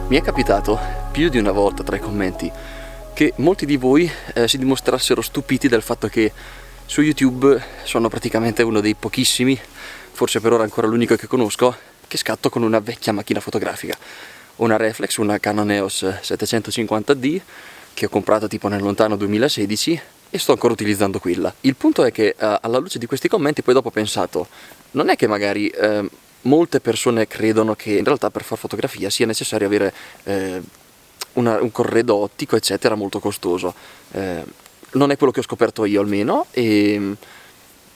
Mi è capitato più di una volta tra i commenti che molti di voi si dimostrassero stupiti del fatto che su YouTube sono praticamente uno dei pochissimi, forse per ora ancora l'unico che conosco, che scatto con una vecchia macchina fotografica, una reflex, una Canon EOS 750D che ho comprato tipo nel lontano 2016 e sto ancora utilizzando quella. Il punto è che alla luce di questi commenti poi dopo ho pensato, non è che magari molte persone credono che in realtà per fare fotografia sia necessario avere un corredo ottico eccetera molto costoso. Non è quello che ho scoperto io almeno, e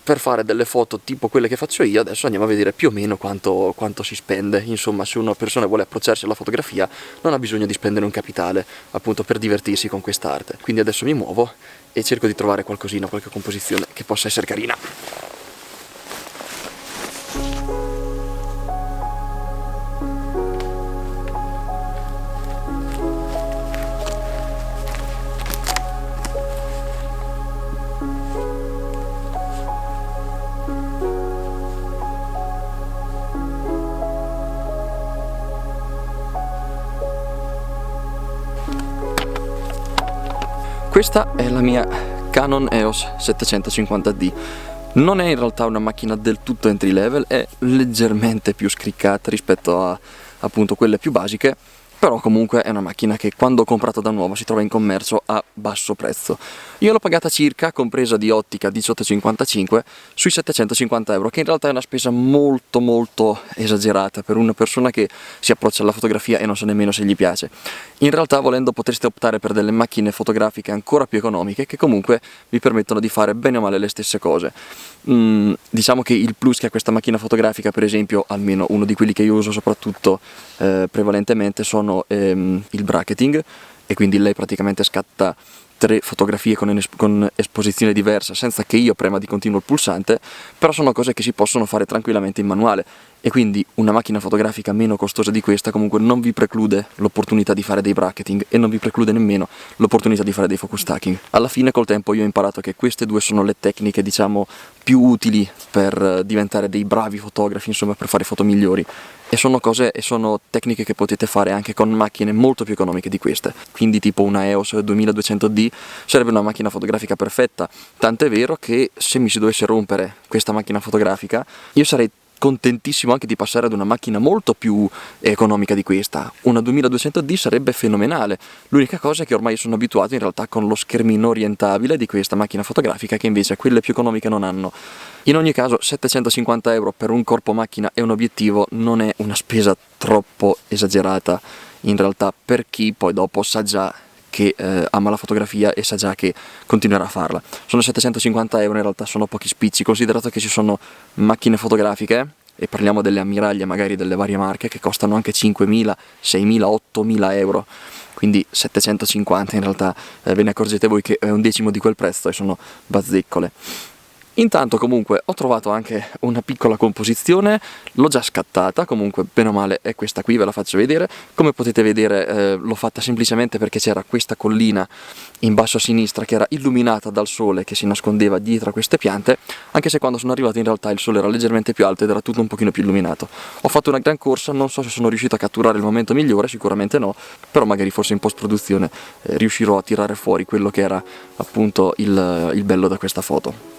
per fare delle foto tipo quelle che faccio io adesso andiamo a vedere più o meno quanto si spende. Insomma, se una persona vuole approcciarsi alla fotografia non ha bisogno di spendere un capitale appunto per divertirsi con quest'arte. Quindi adesso mi muovo e cerco di trovare qualcosina, qualche composizione che possa essere carina. Questa è la mia Canon EOS 750D. Non è in realtà una macchina del tutto entry level, è leggermente più scriccata rispetto a appunto quelle più basiche, però comunque è una macchina che quando ho comprato da nuovo si trova in commercio a basso prezzo. Io l'ho pagata circa, compresa di ottica 18,55, sui 750 euro, che in realtà è una spesa molto esagerata per una persona che si approccia alla fotografia e non sa nemmeno se gli piace. In realtà, volendo, potreste optare per delle macchine fotografiche ancora più economiche che comunque vi permettono di fare bene o male le stesse cose. Diciamo che il plus che ha questa macchina fotografica, per esempio, almeno uno di quelli che io uso soprattutto prevalentemente, sono il bracketing, e quindi lei praticamente scatta 3 fotografie con esposizione diversa senza che io prema di continuo il pulsante, però sono cose che si possono fare tranquillamente in manuale, e quindi una macchina fotografica meno costosa di questa comunque non vi preclude l'opportunità di fare dei bracketing e non vi preclude nemmeno l'opportunità di fare dei focus stacking. Alla fine col tempo io ho imparato che queste due sono le tecniche, diciamo, più utili per diventare dei bravi fotografi, insomma, per fare foto migliori. E sono cose e sono tecniche che potete fare anche con macchine molto più economiche di queste. Quindi tipo una EOS 2200D sarebbe una macchina fotografica perfetta. Tant'è vero che se mi si dovesse rompere questa macchina fotografica, io sarei contentissimo anche di passare ad una macchina molto più economica di questa. Una 2200D sarebbe fenomenale. L'unica cosa è che ormai sono abituato in realtà con lo schermino orientabile di questa macchina fotografica, che invece quelle più economiche non hanno. In ogni caso 750 euro per un corpo macchina e un obiettivo non è una spesa troppo esagerata in realtà, per chi poi dopo sa già che ama la fotografia e sa già che continuerà a farla. Sono 750 euro, in realtà sono pochi spicci, considerato che ci sono macchine fotografiche, e parliamo delle ammiraglie magari delle varie marche, che costano anche 5.000, 6.000, 8.000 euro. Quindi 750 in realtà ve ne accorgete voi che è un decimo di quel prezzo e sono bazzecole. Intanto comunque ho trovato anche una piccola composizione, l'ho già scattata, comunque bene o male è questa qui, ve la faccio vedere. Come potete vedere l'ho fatta semplicemente perché c'era questa collina in basso a sinistra che era illuminata dal sole che si nascondeva dietro a queste piante, anche se quando sono arrivato in realtà il sole era leggermente più alto ed era tutto un pochino più illuminato. Ho fatto una gran corsa, non so se sono riuscito a catturare il momento migliore, sicuramente no, però magari forse in post-produzione riuscirò a tirare fuori quello che era appunto il bello da questa foto.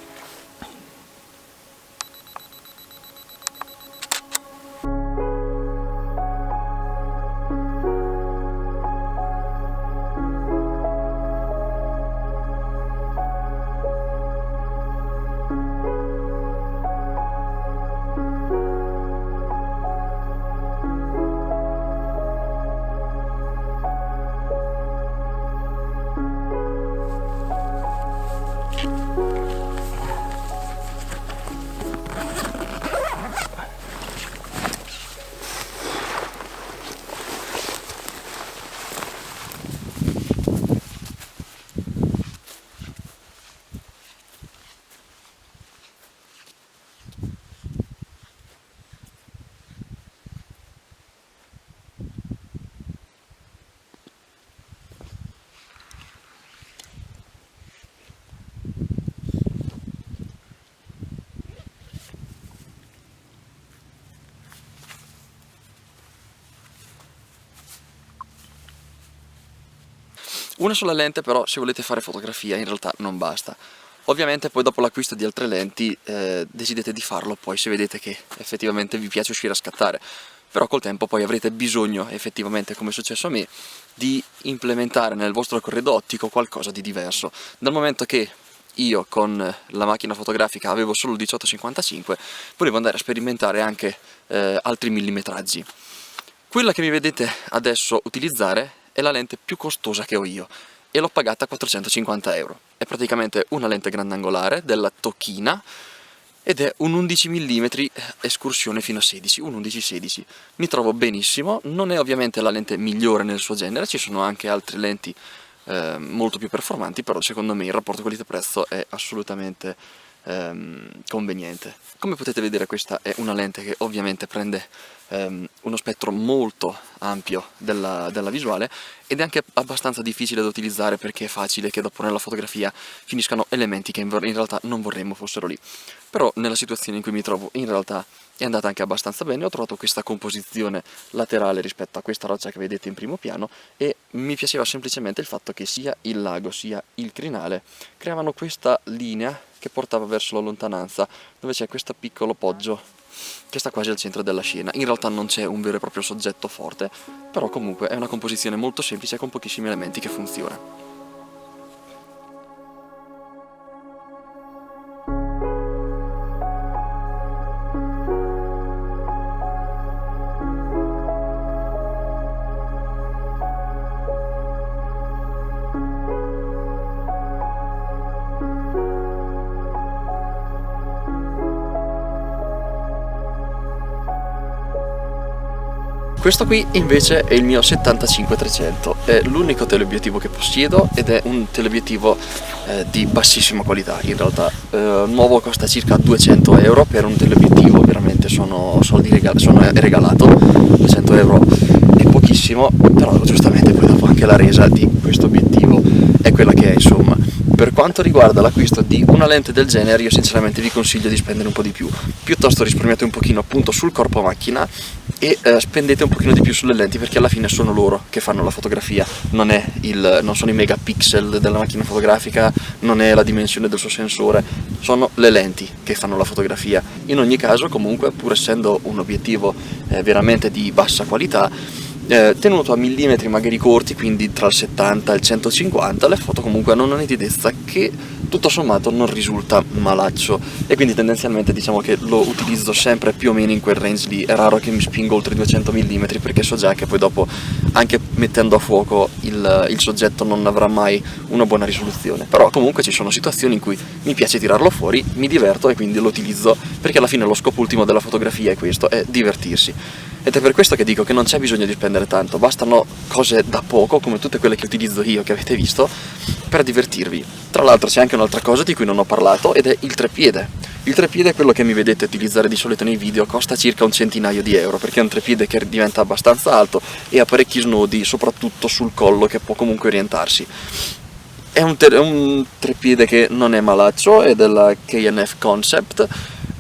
Una sola lente però, se volete fare fotografia, in realtà non basta. Ovviamente poi dopo l'acquisto di altre lenti decidete di farlo poi se vedete che effettivamente vi piace uscire a scattare, però col tempo poi avrete bisogno effettivamente, come è successo a me, di implementare nel vostro corredo ottico qualcosa di diverso. Dal momento che io con la macchina fotografica avevo solo il 18-55, volevo andare a sperimentare anche altri millimetraggi. Quella che mi vedete adesso utilizzare è la lente più costosa che ho io e l'ho pagata 450 euro. È praticamente una lente grandangolare della Tokina ed è un 11 mm escursione fino a 16, un 11-16. Mi trovo benissimo, non è ovviamente la lente migliore nel suo genere, ci sono anche altre lenti molto più performanti, però secondo me il rapporto qualità-prezzo è assolutamente conveniente. Come potete vedere, questa è una lente che ovviamente prende uno spettro molto ampio della visuale ed è anche abbastanza difficile da utilizzare perché è facile che dopo nella fotografia finiscano elementi che in realtà non vorremmo fossero lì. Però nella situazione in cui mi trovo in realtà è andata anche abbastanza bene, ho trovato questa composizione laterale rispetto a questa roccia che vedete in primo piano e mi piaceva semplicemente il fatto che sia il lago sia il crinale creavano questa linea che portava verso la lontananza, dove c'è questo piccolo poggio che sta quasi al centro della scena. In realtà non c'è un vero e proprio soggetto forte, però comunque è una composizione molto semplice con pochissimi elementi che funziona. Questo qui invece è il mio 75-300, è l'unico teleobiettivo che possiedo ed è un teleobiettivo di bassissima qualità. In realtà nuovo costa circa 200 euro per un teleobiettivo, veramente sono regalato, 200 euro è pochissimo, però giustamente poi dopo anche la resa di questo obiettivo è quella che è, insomma. Per quanto riguarda l'acquisto di una lente del genere, io sinceramente vi consiglio di spendere un po' di più, piuttosto risparmiate un pochino appunto sul corpo macchina e spendete un pochino di più sulle lenti, perché alla fine sono loro che fanno la fotografia, non sono i megapixel della macchina fotografica, non è la dimensione del suo sensore, sono le lenti che fanno la fotografia. In ogni caso, comunque, pur essendo un obiettivo veramente di bassa qualità, tenuto a millimetri magari corti, quindi tra il 70 e il 150, le foto comunque hanno una nitidezza che tutto sommato non risulta malaccio, e quindi tendenzialmente diciamo che lo utilizzo sempre più o meno in quel range lì. È raro che mi spingo oltre i 200 mm perché so già che poi dopo, anche mettendo a fuoco il soggetto, non avrà mai una buona risoluzione. Però comunque ci sono situazioni in cui mi piace tirarlo fuori, mi diverto e quindi lo utilizzo, perché alla fine lo scopo ultimo della fotografia è questo, è divertirsi. Ed è per questo che dico che non c'è bisogno di spendere tanto, bastano cose da poco, come tutte quelle che utilizzo io, che avete visto, per divertirvi. Tra l'altro c'è anche un'altra cosa di cui non ho parlato, ed è il treppiede. Il treppiede è quello che mi vedete utilizzare di solito nei video, costa circa un centinaio di euro, perché è un treppiede che diventa abbastanza alto e ha parecchi snodi, soprattutto sul collo, che può comunque orientarsi. È un treppiede che non è malaccio, è della K&F Concept,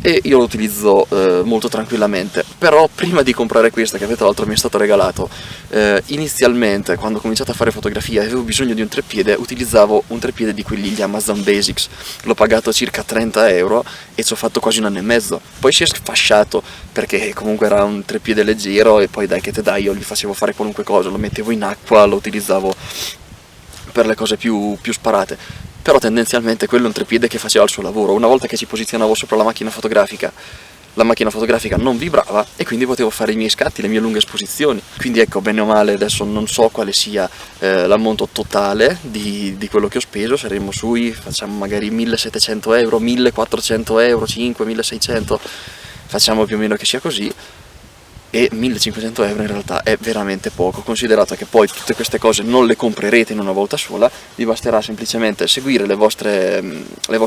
e io lo utilizzo molto tranquillamente. Però prima di comprare questo, che tra l'altro mi è stato regalato, inizialmente quando ho cominciato a fare fotografia e avevo bisogno di un treppiede, utilizzavo un treppiede di quelli, gli Amazon Basics. L'ho pagato circa 30 euro e ci ho fatto quasi un anno e mezzo. Poi si è sfasciato perché comunque era un treppiede leggero, e poi dai che te dai, io gli facevo fare qualunque cosa, lo mettevo in acqua, lo utilizzavo per le cose più sparate. Però tendenzialmente quello è un treppiede che faceva il suo lavoro. Una volta che ci posizionavo sopra la macchina fotografica non vibrava e quindi potevo fare i miei scatti, le mie lunghe esposizioni. Quindi ecco, bene o male, adesso non so quale sia l'ammonto totale di quello che ho speso. Saremmo facciamo magari 1700 euro, 1400 euro, 1600, facciamo più o meno che sia così. E 1500 euro in realtà è veramente poco, considerato che poi tutte queste cose non le comprerete in una volta sola, vi basterà semplicemente seguire le vostre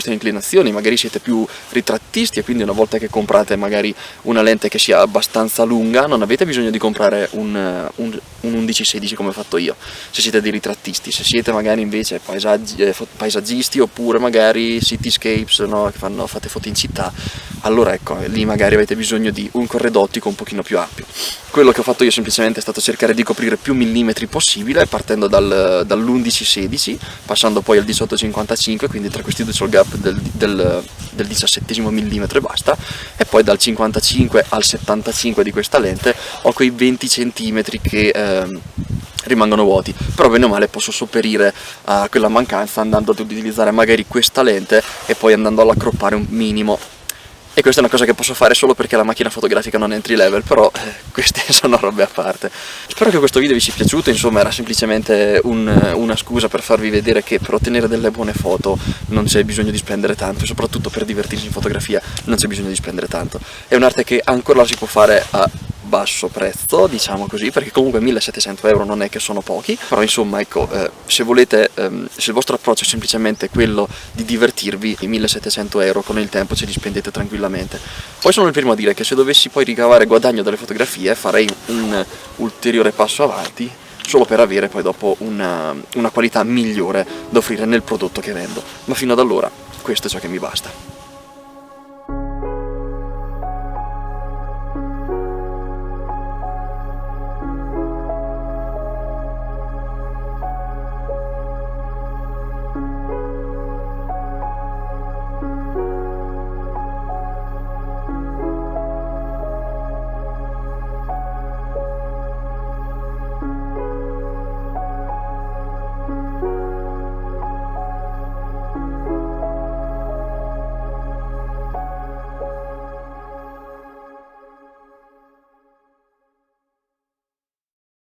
inclinazioni. Magari siete più ritrattisti e quindi una volta che comprate magari una lente che sia abbastanza lunga, non avete bisogno di comprare un 11-16 come ho fatto io, se siete dei ritrattisti. Se siete magari invece paesaggisti oppure magari cityscapes, no? Fate foto in città, allora ecco, lì magari avete bisogno di un corredo ottico un pochino più ampio. doppio. Quello che ho fatto io semplicemente è stato cercare di coprire più millimetri possibile, partendo dall'11-16, passando poi al 18-55, quindi tra questi due c'è il gap del 17° millimetro e basta, e poi dal 55 al 75 di questa lente ho quei 20 centimetri che rimangono vuoti, però bene o male posso sopperire a quella mancanza andando ad utilizzare magari questa lente e poi andando alla croppare un minimo. E questa è una cosa che posso fare solo perché la macchina fotografica non è entry level, però queste sono robe a parte. Spero che questo video vi sia piaciuto, insomma era semplicemente una scusa per farvi vedere che per ottenere delle buone foto non c'è bisogno di spendere tanto, e soprattutto per divertirsi in fotografia non c'è bisogno di spendere tanto. È un'arte che ancora la si può fare a basso prezzo, diciamo così, perché comunque 1700 euro non è che sono pochi, però insomma ecco, se volete, se il vostro approccio è semplicemente quello di divertirvi, i 1700 euro con il tempo ce li spendete tranquillamente. Poi sono il primo a dire che se dovessi poi ricavare guadagno dalle fotografie farei un ulteriore passo avanti, solo per avere poi dopo una qualità migliore da offrire nel prodotto che vendo, ma fino ad allora questo è ciò che mi basta.